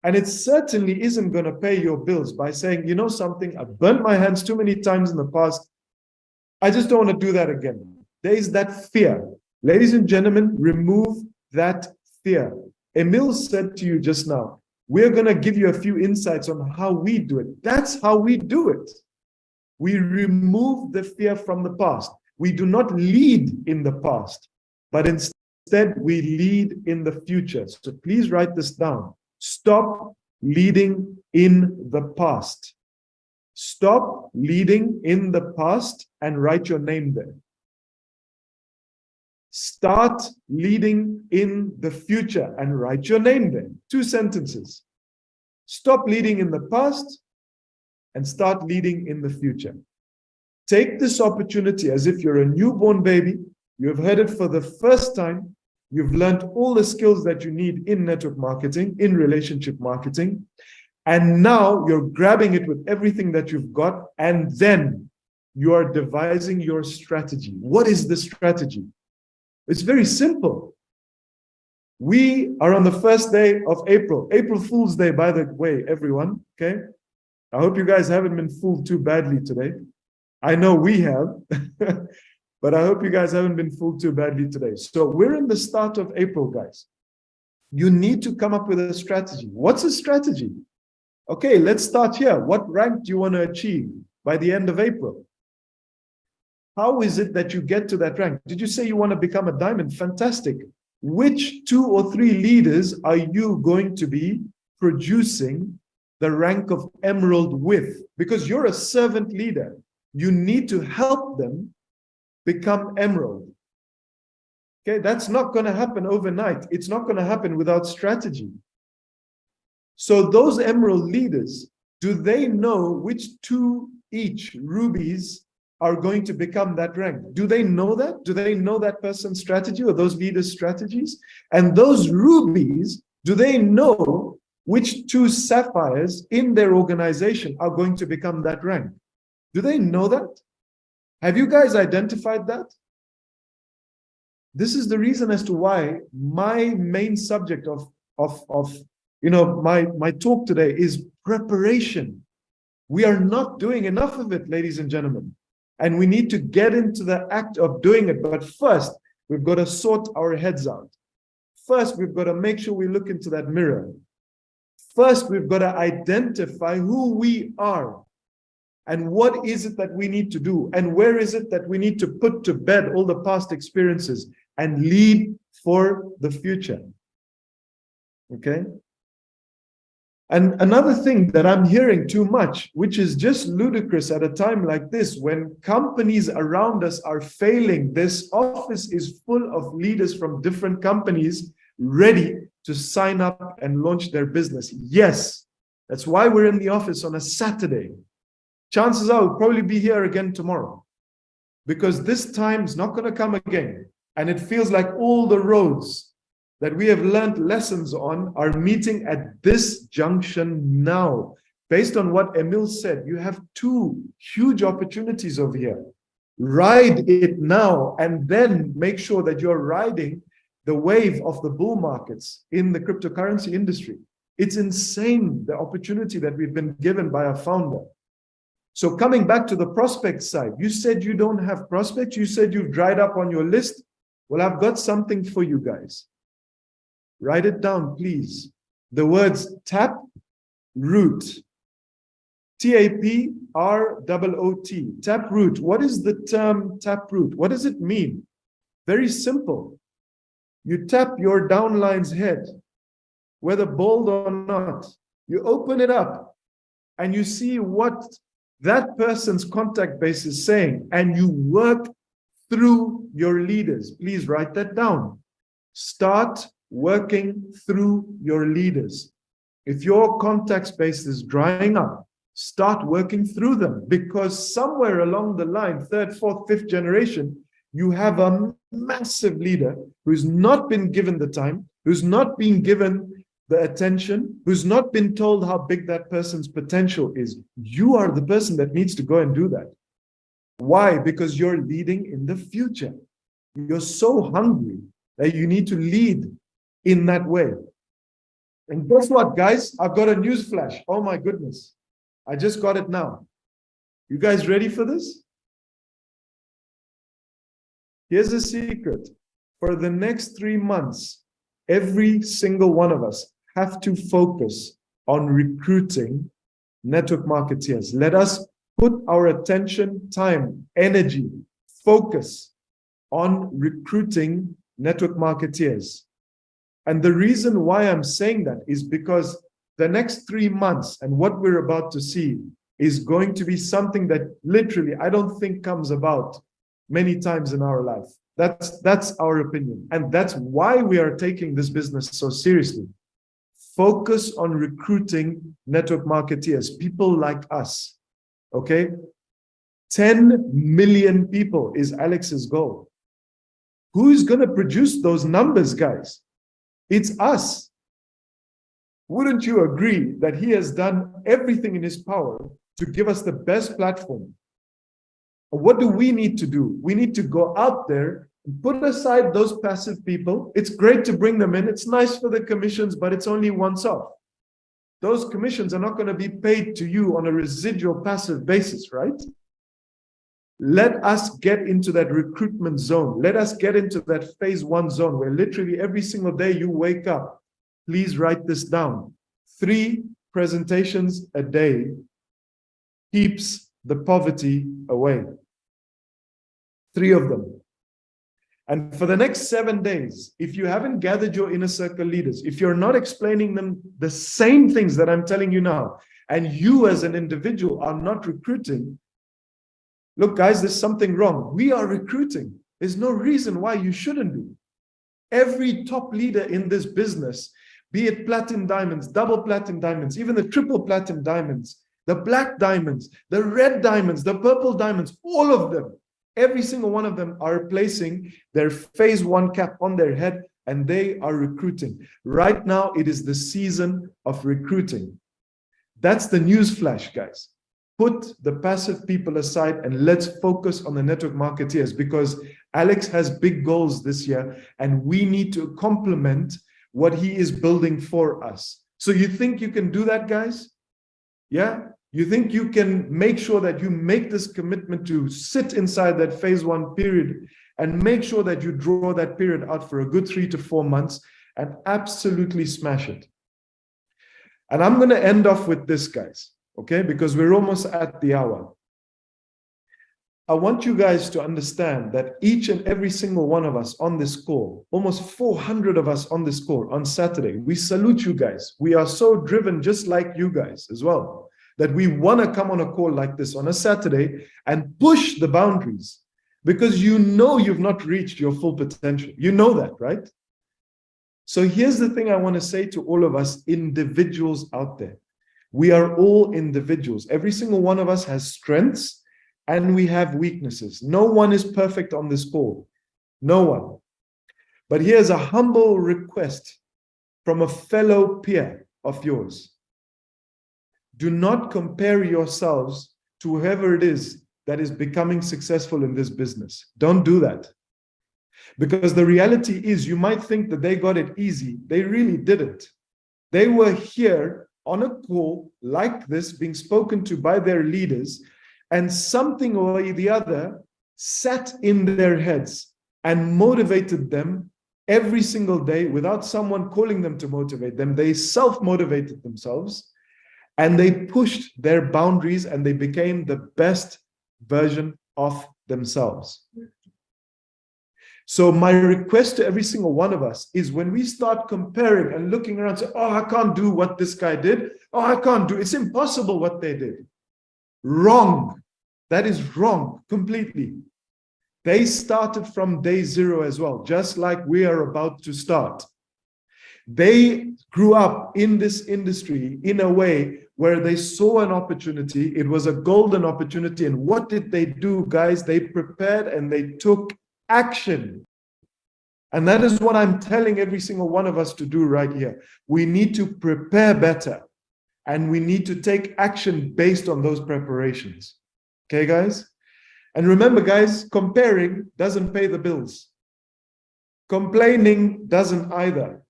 And it certainly isn't going to pay your bills by saying, you know something, I've burnt my hands too many times in the past. I just don't want to do that again. There is that fear. Ladies and gentlemen, remove that fear. Emil said to you just now, we're going to give you a few insights on how we do it. That's how we do it. We remove the fear from the past. We do not lead in the past, but instead we lead in the future. So please write this down. Stop leading in the past. Stop leading in the past and write your name there. Start leading in the future and write your name there. 2 sentences. Stop leading in the past and start leading in the future. Take this opportunity as if you're a newborn baby. You have heard it for the first time. You've learned all the skills that you need in network marketing, in relationship marketing. And now you're grabbing it with everything that you've got. And then you are devising your strategy. What is the strategy? It's very simple. We are on the first day of April. April Fool's Day, by the way, everyone. Okay? I hope you guys haven't been fooled too badly today. I know we have. But I hope you guys haven't been fooled too badly today. So we're in the start of April, guys. You need to come up with a strategy. What's a strategy? Okay, let's start here. What rank do you want to achieve by the end of April? How is it that you get to that rank? Did you say you want to become a diamond? Fantastic. Which 2 or 3 leaders are you going to be producing the rank of emerald with? Because you're a servant leader. You need to help them become emerald. Okay, that's not going to happen overnight. It's not going to happen without strategy. So those emerald leaders, do they know which 2 each rubies are going to become that rank? Do they know that? Do they know that person's strategy or those leaders' strategies? And those rubies, do they know which 2 sapphires in their organization are going to become that rank? Do they know that? Have you guys identified that? This is the reason as to why my main subject of my talk today is preparation. We are not doing enough of it, ladies and gentlemen. And we need to get into the act of doing it. But first, we've got to sort our heads out. First, we've got to make sure we look into that mirror. First, we've got to identify who we are. And what is it that we need to do? And where is it that we need to put to bed all the past experiences and lead for the future? Okay? And another thing that I'm hearing too much, which is just ludicrous at a time like this, when companies around us are failing, this office is full of leaders from different companies ready to sign up and launch their business. Yes, that's why we're in the office on a Saturday. Chances are we'll probably be here again tomorrow, because this time is not going to come again. And it feels like all the roads that we have learned lessons on are meeting at this junction now. Based on what Emil said, you have 2 huge opportunities over here. Ride it now, and then make sure that you're riding the wave of the bull markets in the cryptocurrency industry. It's insane, the opportunity that we've been given by our founder. So coming back to the prospect side, you said you don't have prospects. You said you've dried up on your list. Well, I've got something for you guys. Write it down, please. The words tap root. TAPROOT. Taproot. What is the term taproot? What does it mean? Very simple. You tap your downline's head, whether bold or not. You open it up and you see what that person's contact base is saying, and you work through your leaders. Please write that down. Start working through your leaders. If your contact space is drying up, start working through them, because somewhere along the line, third, fourth, fifth generation, you have a massive leader who's not been given the time, who's not been given the attention, who's not been told how big that person's potential is. You are the person that needs to go and do that. Why? Because you're leading in the future. You're so hungry that you need to lead in that way. And guess what, guys? I've got a news flash. Oh my goodness. I just got it now. You guys ready for this? Here's a secret. For the next 3 months, every single one of us have to focus on recruiting network marketeers. Let us put our attention, time, energy, focus on recruiting network marketeers. And the reason why I'm saying that is because the next 3 months and what we're about to see is going to be something that literally I don't think comes about many times in our life. That's our opinion. And that's why we are taking this business so seriously. Focus on recruiting network marketeers, people like us. Okay? 10 million people is Alex's goal. Who's going to produce those numbers, guys? It's us. Wouldn't you agree that he has done everything in his power to give us the best platform? What do we need to do? We need to go out there and put aside those passive people. It's great to bring them in. It's nice for the commissions, but it's only once off. Those commissions are not going to be paid to you on a residual passive basis, right? Let us get into that recruitment zone. Let us get into that phase 1 zone where literally every single day you wake up. Please write this down. 3 presentations a day keeps the poverty away. 3 of them. And for the next 7 days, if you haven't gathered your inner circle leaders, if you're not explaining them the same things that I'm telling you now, and you as an individual are not recruiting, look, guys, there's something wrong. We are recruiting. There's no reason why you shouldn't be. Every top leader in this business, be it platinum diamonds, double platinum diamonds, even the triple platinum diamonds, the black diamonds, the red diamonds, the purple diamonds, all of them, every single one of them are placing their phase 1 cap on their head, and they are recruiting. Right now, it is the season of recruiting. That's the news flash, guys. Put the passive people aside and let's focus on the network marketeers, because Alex has big goals this year and we need to complement what he is building for us. So you think you can do that, guys? Yeah? You think you can make sure that you make this commitment to sit inside that phase 1 period and make sure that you draw that period out for a good 3 to 4 months and absolutely smash it. And I'm going to end off with this, guys, okay? Because we're almost at the hour. I want you guys to understand that each and every single one of us on this call, almost 400 of us on this call on Saturday, we salute you guys. We are so driven just like you guys as well, that we want to come on a call like this on a Saturday and push the boundaries, because you know you've not reached your full potential. You know that, right? So here's the thing I want to say to all of us individuals out there. We are all individuals. Every single one of us has strengths and we have weaknesses. No one is perfect on this call. No one. But here's a humble request from a fellow peer of yours. Do not compare yourselves to whoever it is that is becoming successful in this business. Don't do that. Because the reality is, you might think that they got it easy. They really didn't. They were here on a call like this, being spoken to by their leaders, and something or the other sat in their heads and motivated them every single day without someone calling them to motivate them. They self-motivated themselves, and they pushed their boundaries, and they became the best version of themselves. So my request to every single one of us is, when we start comparing and looking around, say, oh, I can't do what this guy did. Oh, I can't do, it's impossible what they did. Wrong. That is wrong completely. They started from day zero as well, just like we are about to start. They grew up in this industry in a way where they saw an opportunity. It was a golden opportunity. And what did they do, guys? They prepared and they took action. And that is what I'm telling every single one of us to do right here. We need to prepare better, and we need to take action based on those preparations. Okay, guys? And remember, guys, comparing doesn't pay the bills. Complaining doesn't either.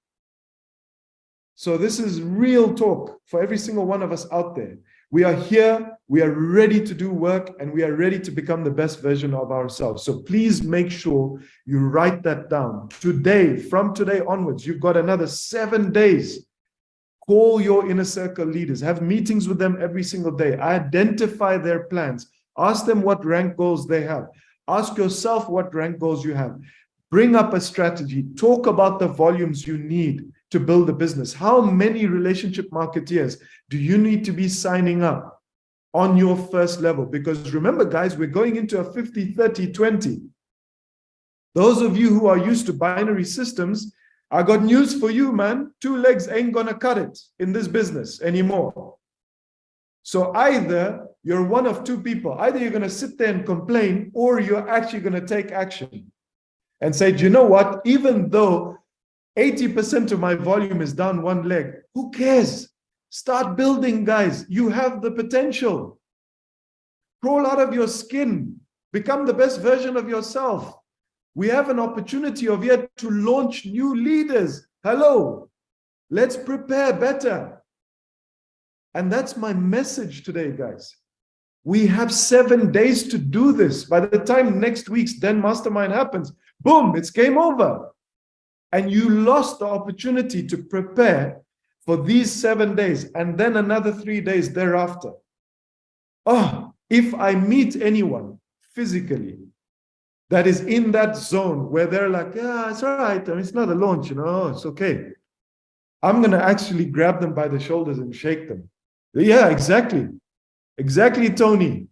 So this is real talk for every single one of us out there. We are here, we are ready to do work, and we are ready to become the best version of ourselves. So please make sure you write that down. Today, from today onwards, you've got another 7 days. Call your inner circle leaders, have meetings with them every single day. Identify their plans. Ask them what rank goals they have. Ask yourself what rank goals you have. Bring up a strategy. Talk about the volumes you need to build a business. How many relationship marketeers do you need to be signing up on your first level? Because remember, guys, we're going into a 50-30-20. Those of you who are used to binary systems, I got news for you, man. 2 legs ain't gonna cut it in this business anymore. So either you're one of 2 people. Either you're gonna sit there and complain, or you're actually gonna take action and say, do you know what? Even though 80% of my volume is down 1 leg, who cares? Start building, guys. You have the potential. Crawl out of your skin. Become the best version of yourself. We have an opportunity of yet to launch new leaders. Hello. Let's prepare better. And that's my message today, guys. We have 7 days to do this. By the time next week's Den Mastermind happens, boom, it's game over. And you lost the opportunity to prepare for these 7 days and then another 3 days thereafter. Oh, if I meet anyone physically that is in that zone where they're like, yeah, it's all right, I mean, it's not a launch, you know, it's okay. I'm going to actually grab them by the shoulders and shake them. Yeah, exactly. Exactly, Tony.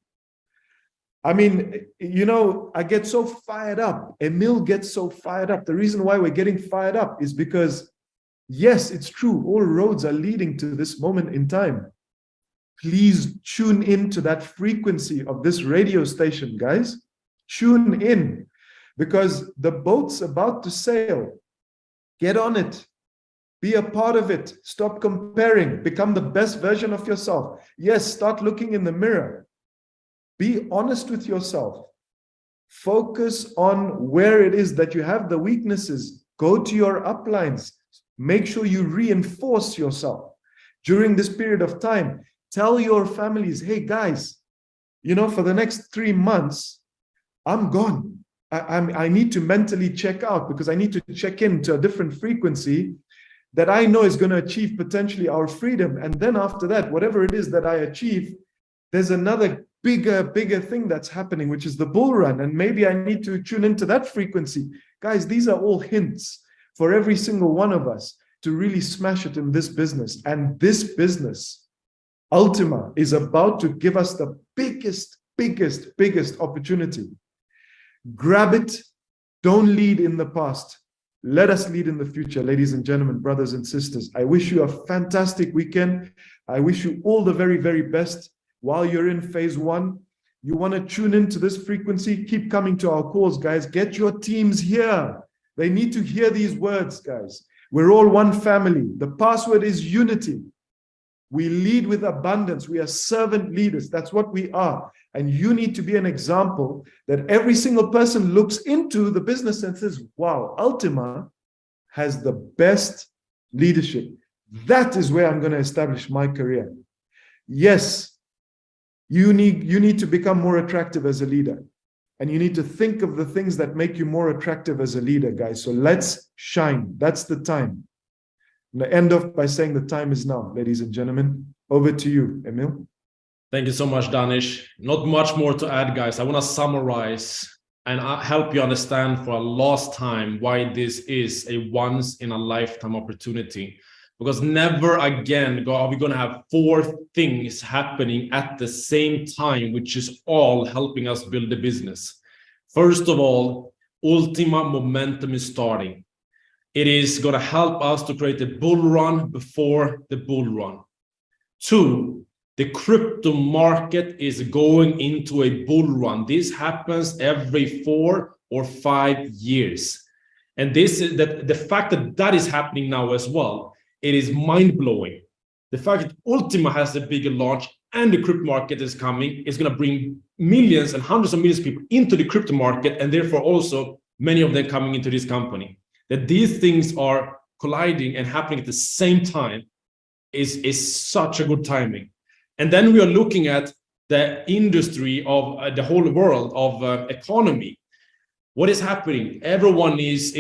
I mean, you know, I get so fired up. Emil gets so fired up. The reason why we're getting fired up is because, yes, it's true. All roads are leading to this moment in time. Please tune into that frequency of this radio station, guys. Tune in, because the boat's about to sail. Get on it. Be a part of it. Stop comparing. Become the best version of yourself. Yes, start looking in the mirror. Be honest with yourself. Focus on where it is that you have the weaknesses. Go to your uplines. Make sure you reinforce yourself. During this period of time, tell your families, hey guys, you know, for the next 3 months, I'm gone. I need to mentally check out, because I need to check into a different frequency that I know is going to achieve potentially our freedom. And then after that, whatever it is that I achieve, there's another bigger thing that's happening, which is the bull run. And maybe I need to tune into that frequency. Guys, these are all hints for every single one of us to really smash it in this business. And this business, Ultima, is about to give us the biggest opportunity. Grab it. Don't lead in the past. Let us lead in the future, ladies and gentlemen, brothers and sisters. I wish you a fantastic weekend. I wish you all the very best. While you're in phase 1, you want to tune into this frequency, keep coming to our calls, guys. Get your teams here. They need to hear these words, guys. We're all one family. The password is unity. We lead with abundance. We are servant leaders. That's what we are. And you need to be an example that every single person looks into the business and says, wow, Ultima has the best leadership. That is where I'm going to establish my career. Yes, you need to become more attractive as a leader. And you need to think of the things that make you more attractive as a leader, guys. So let's shine. That's the time. I'm going to end off by saying the time is now, ladies and gentlemen. Over to you, Emil. Thank you so much, Danish. Not much more to add, guys. I want to summarize and help you understand for a last time why this is a once-in-a-lifetime opportunity. Because never again are we going to have 4 things happening at the same time, which is all helping us build the business. First of all, Ultima momentum is starting. It is going to help us to create a bull run before the bull run. 2, the crypto market is going into a bull run. This happens every 4 or 5 years. And this is the fact that that is happening now as well. It is mind-blowing. The fact that Ultima has a bigger launch and the crypto market is coming is going to bring millions and hundreds of millions of people into the crypto market, and therefore also many of them coming into this company. That these things are colliding and happening at the same time is such a good timing. And then we are looking at the industry of the whole world of economy. What is happening? Everyone is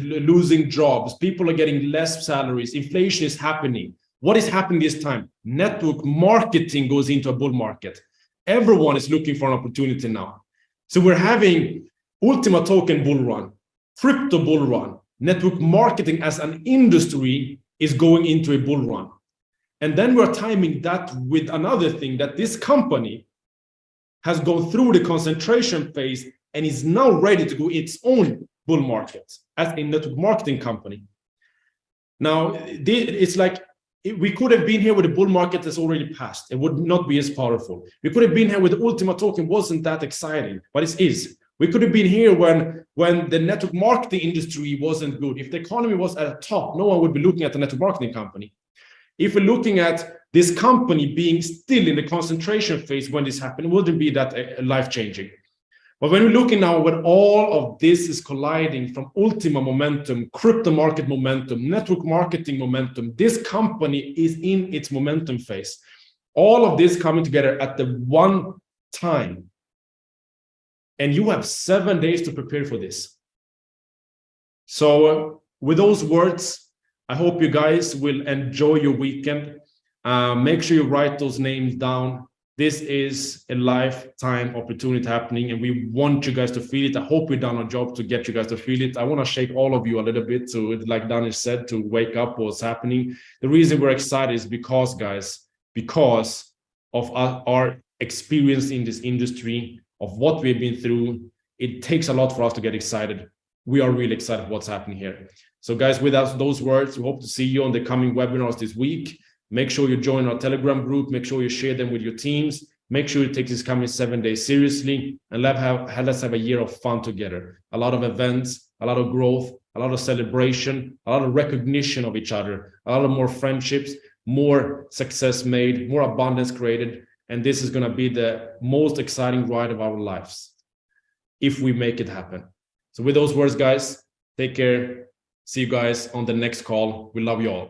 losing jobs. People are getting less salaries. Inflation is happening. What is happening this time? Network marketing goes into a bull market. Everyone is looking for an opportunity now. So we're having Ultima token bull run, crypto bull run, network marketing as an industry is going into a bull run. And then we're timing that with another thing, that this company has gone through the concentration phase and is now ready to go its own bull market as a network marketing company. Now, it's like we could have been here with a bull market that's already passed. It would not be as powerful. We could have been here with the Ultima token, wasn't that exciting, but it is. We could have been here when the network marketing industry wasn't good. If the economy was at the top, no one would be looking at the network marketing company. If we're looking at this company being still in the concentration phase when this happened, it wouldn't be that life-changing. But when we're looking now when all of this is colliding from Ultima momentum, crypto market momentum, network marketing momentum, this company is in its momentum phase. All of this coming together at the one time. And you have 7 days to prepare for this. So with those words, I hope you guys will enjoy your weekend. Make sure you write those names down. This is a lifetime opportunity happening, and we want you guys to feel it. I hope we've done our job to get you guys to feel it. I want to shake all of you a little bit to, like Danish said, to wake up what's happening. The reason we're excited is because, guys, because of our experience in this industry, of what we've been through. It takes a lot for us to get excited. We are really excited what's happening here. So guys, with those words, we hope to see you on the coming webinars this week. Make sure you join our Telegram group. Make sure you share them with your teams. Make sure you take this coming 7 days seriously, and let's have a year of fun together. A lot of events, a lot of growth, a lot of celebration, a lot of recognition of each other, a lot of more friendships, more success made, more abundance created. And this is going to be the most exciting ride of our lives if we make it happen. So with those words, guys, take care. See you guys on the next call. We love you all.